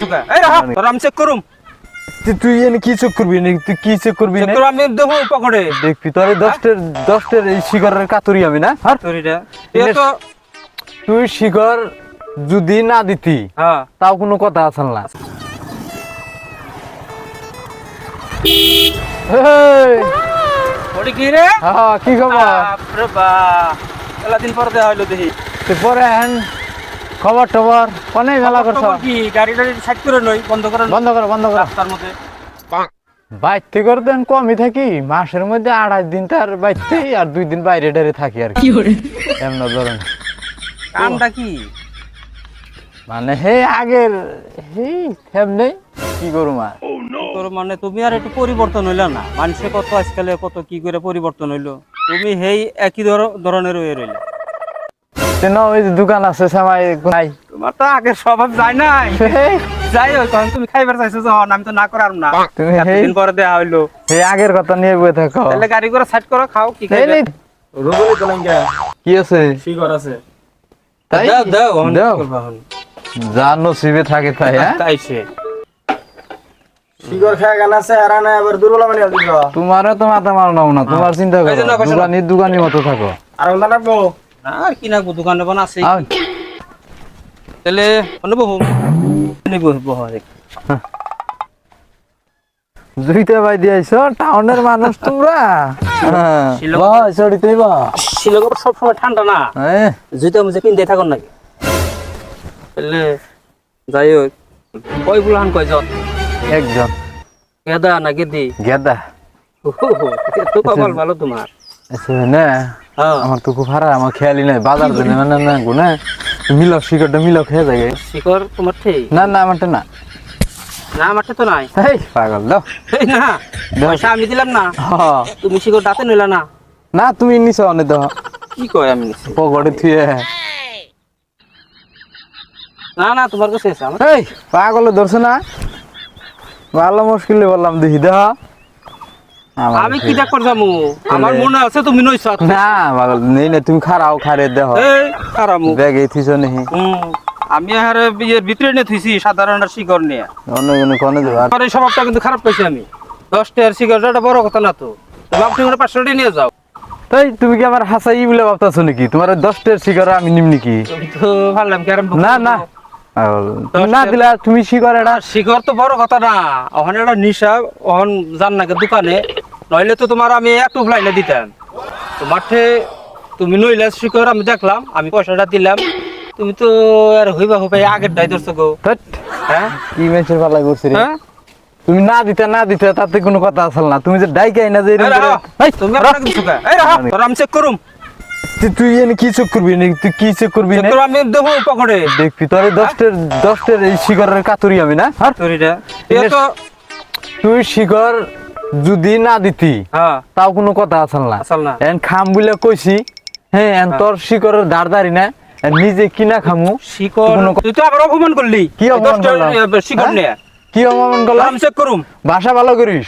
তুকা এই রাখ তোর আমি চেক করুম তুই এনে কি চেক করবি না তুই কি চেক করবি না তোর আমি দেবো পকেটে দেখবি তোর 10টার এই শিকারের কাতুরি আমি না আর তোরিটা এ তো তুই শিকার যদি না দিতি হ্যাঁ তাও কোনো কথা আসল না এই ওটি কি রে হ্যাঁ কি খবর বাপরে বাপ এলা দিন পর দেয়া হইলো দেখি তুই পরে এখন খবর টবর অনেক মেলা করছ কি গাড়ি সাইড করে নই বন্ধ করে বন্ধ কর রাস্তার মধ্যে বাইতে করে দেন কমই থাকি মাসের মধ্যে 28 দিন তার বাইতে আর 2 দিন বাইরে ডারে থাকি আর কি এমন ধরেন কামটা কি মানে হে আগের হে থেমনে কি করুম আর তোর মানে তুমি আর একটু পরিবর্তন হইলা না মানুষে কত আজকালে কত কি করে পরিবর্তন হইলো তুমি হেই একই ধরনের হয়ে রইলা তেন ওই যে দোকান আছে সামাই নাই তোমার তো আগে স্বভাব যায় নাই যাই হোক তখন তুমি খাইবার চাইছো যখন আমি তো না করার না তুমি দিন পরে দেয়া হইলো হে আগের কথা নিয়ে বসে থাকো তাহলে গাড়ি করে সাইড করো খাও কি এই খাইবে নেই, রোবলে তোলাঙ্গা কি আছে শিগর আছে তাই দাও দাও দাও যা নসিবে থাকে তাই হ্যাঁ তাই সে শিগর খায় গান আছে আর না আবার দুর্বল মানে দিছ তোমারও তো মাথা মারো না তোমার চিন্তা এই যে না, করো দোকানি মতো থাকো আর ওটা রাখবো আর কি না দোকানে বানা আছে আও, তাহলে অনুভব নিব বহ জুইতে বাই দিয়েছো টাউনের মানুষ তোমরা হ্যাঁ, শিলং- বাহ চড়িতে বা শিলগর সব সময় ঠান্ডা না হ্যাঁ জুতো মুজে কিনতে থাকুন নাকি তাহলে যাই হোক কই বুলান কয়জন একজন গেদা না গেদি গেদা তো কপাল ভালো তোমার আচ্ছা না হ্যাঁ আমার তো খুব হারা আমার খেয়ালই নাই বাজার জন্য মানে না গুনা মিলক শিকড়টা মিলক হয়ে যায় শিকর তোমার ঠিক না না আমারটা না না আমারটা তো নাই এই পাগল দাও এই না পয়সা আমি দিলাম না হ্যাঁ। তুমি শিকর দাঁতে নিলা না না তুমি নিছো অনেক দাও কি কয় আমি নিছি? পকেটে থুয়ে না না তোমার কাছে আছে আমার এই পাগল ধরছে না ভালো মুশকিলে বললাম দেখি দেহ আমি কি দেখ করজামু আমার মনে আছে তুমি নইছ না পাগল নেই না তুমি খারাও খারে দেহ এই আরামু ব্যাগে থিছো নেহি আমি আর বিয়ের ভিতরে নিয়ে থুইছি সাধারণ শিকর নিয়ে অন্য কোনো কোনে দেবা আমার এই স্বভাবটা কিন্তু খারাপ পাইছি আমি 10টার সিগারেট বড় কথা না তো আপনি করে 500 নিয়ে যাও তাই তুমি কি আমার হাসাই বলে ভাবতাছো নাকি তোমার 10টার শিকার আমি নিমনি কি তুমি তো ভাবলাম কি আরম্ভ না না পাগল, তুমি না দিলা তুমি শিকার এটা শিকর তো বড় কথা না ওখানে একটা নিশা ওখান যান নাকি দোকানে নইলে তো তোমার আমি একটু ফ্লাইলে দিতাম তোমারঠে তুমি নইলে শিকর আমি দেখলাম আমি পয়সাটা দিলাম তুমি তো আর হইবা হইবা আগের দায় ধরছো গো ধ্যাৎ, হ্যাঁ কি মেছের পালা করছিস রে হ্যাঁ তুমি না দিতে তাতে কোনো কথা আসল না তুমি যে ডাইকাই না যে এরকম এই করে- রাহো, এই, তুমি রাহ। আপনাকে কিছু কয় এই রাহো তোর আমি চেক করুম তুই এনে কি চেক করবি না তুই কি চেক করবি চেক না করুম আমি দেবো পকেটে দেখবি তোর 10টার এই শিকারের কাতুরি আমি না আর তোরিটা এ তো তুই শিকর যদি না দিতি হ্যাঁ তাও কোনো কথা আসল না আসল না এন খাম বলে কইছি হ্যাঁ এন তোর শিকরের দাঁড় না এন নিজে কিনা খামু শিকর কোনো তুই তো আবার অপমান করলি কি অপমান 10টা করলাম? শিকর হ্যাঁ? নিয়ে কি অপমান করলাম আমি চেক করুম ভাষা ভালো করিস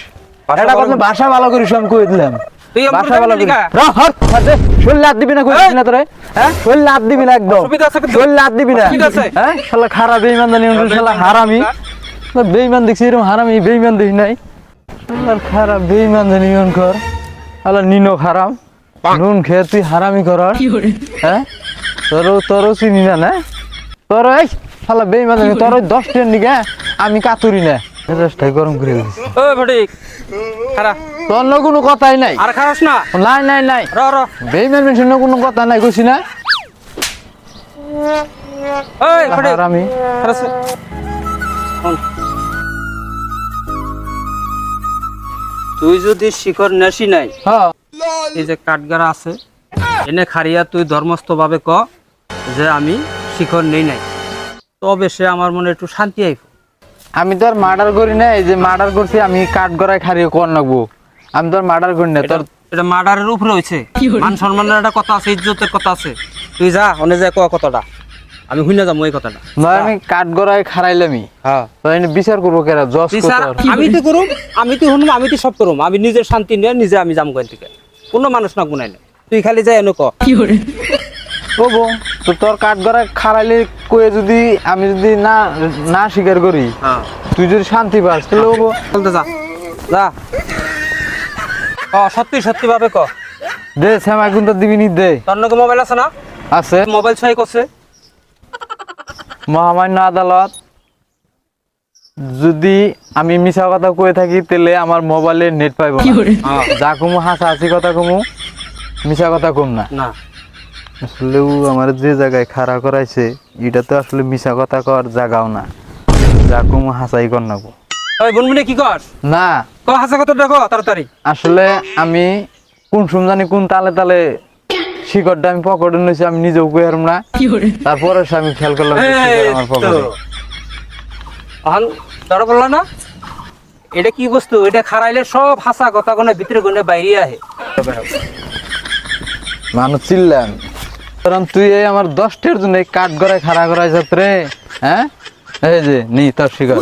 ভাষা এটা ভালো কথা ভাষা ভালো করিস আমি কই দিলাম তুই আমার ভাষা ভালো ফ্যামিলি করিস কা রাখ হাত হাতে শরীর লাত দিবি না কইছিস না তোরে হ্যাঁ শরীর লাত দিবি না একদম অসুবিধা আছে কিন্তু। শরীর লাত দিবি না ঠিক আছে। হ্যাঁ শালা খারাপ বেঈমান জানি শালা হারামি বেঈমান দেখছি এরকম হারামি বেঈমান দেখি নাই শালা খারাপ বেঈমান জানি মন কর শালা নিনো খারাপ নুন খেয়ে তুই হারামি করার হ্যাঁ তোরও চিনি না না তোর এই শালা বেঈমান জানি তোর 10টার নিগে আমি কাতুরি না মেজাজটাই গরম করে দিছি ও ফটিক খারা তোর না কোনো কথাই নাই আর খারাস না নাই নাই নাই র র বেঈমান মেশিন কোনো কথা নাই কইছি না ওই ফটিক হারামি খারাস তুই যদি শিকর নেশি নাই হ্যাঁ এই যে কাঠগাড়া আছে এনে খারিয়া তুই ধর্মস্থ ভাবে ক যে আমি শিকর নেই নাই তবে সে আমার মনে একটু শান্তি আইব আমি তো আর মার্ডার করি না এই যে মার্ডার করছি আমি কাঠ গড়ায় খারিয়ে কর নাকবো আমি তো আর মার্ডার করি না তোর এটা মার্ডারের উপরে হয়েছে মান সম্মানের একটা কথা আছে ইজ্জতের কথা আছে তুই যা অনে যা কয় কথাটা আমি শুনে যাবো এই কথাটা নয় আমি কাঠ গড়ায় খারাইলামি হ্যাঁ তো এনে বিচার করবো কেরা জজ বিচার আমি তো করুম আমি তো শুনুম আমি তো সব করুম আমি নিজের শান্তি নিয়ে নিজে আমি যাম কোন থেকে কোনো মানুষ না গুনাই না তুই খালি যাই এনে ক ও বউ তো তোর কাঠ গড়া খারাইলে কয়ে যদি আমি যদি না না স্বীকার করি হ্যাঁ তুই যদি শান্তি পাস তাহলে হবো। বলতে যা যা সত্যি সত্যি ভাবে ক দে শ্যামা কিন্তু দিবি নি দে। তোর নাকি মোবাইল আছে না? আছে। মোবাইল ছয় করছে মহামান্য আদালত যদি আমি মিছা কথা কয়ে থাকি তাহলে আমার মোবাইলে নেট পাইবো না। যা কমু হাসাহাসি কথা কমু, মিছা কথা কম না। না আসলেও আমার যে জায়গায় খাড়া করাইছে এটা তো আসলে মিছা কথা কর জাগাও না, যা কমু হাসাই কর নাকো। ওই বনবুনে কি কর না ক হাসা কথা দেখো তাড়াতাড়ি। আসলে আমি কোন জানি কোন তালে তালে শিকড়টা আমি পকেটে নিয়েছি, আমি নিজেও কই হারম না। তারপরে আমি খেয়াল করলাম যে শিকড় আমার পকেটে। এখন ধরা বললো না এটা কি বস্তু, এটা খারাইলে সব হাসা কথা কোনে ভিতরে কোনে বাইরে আহে। মানুষ চিল্লাম কারণ তুই এই আমার 10টার জন্য কাঠ গড়ায় খাড়া করাইছ রে। হ্যাঁ এই যে নি তোর শিকড়।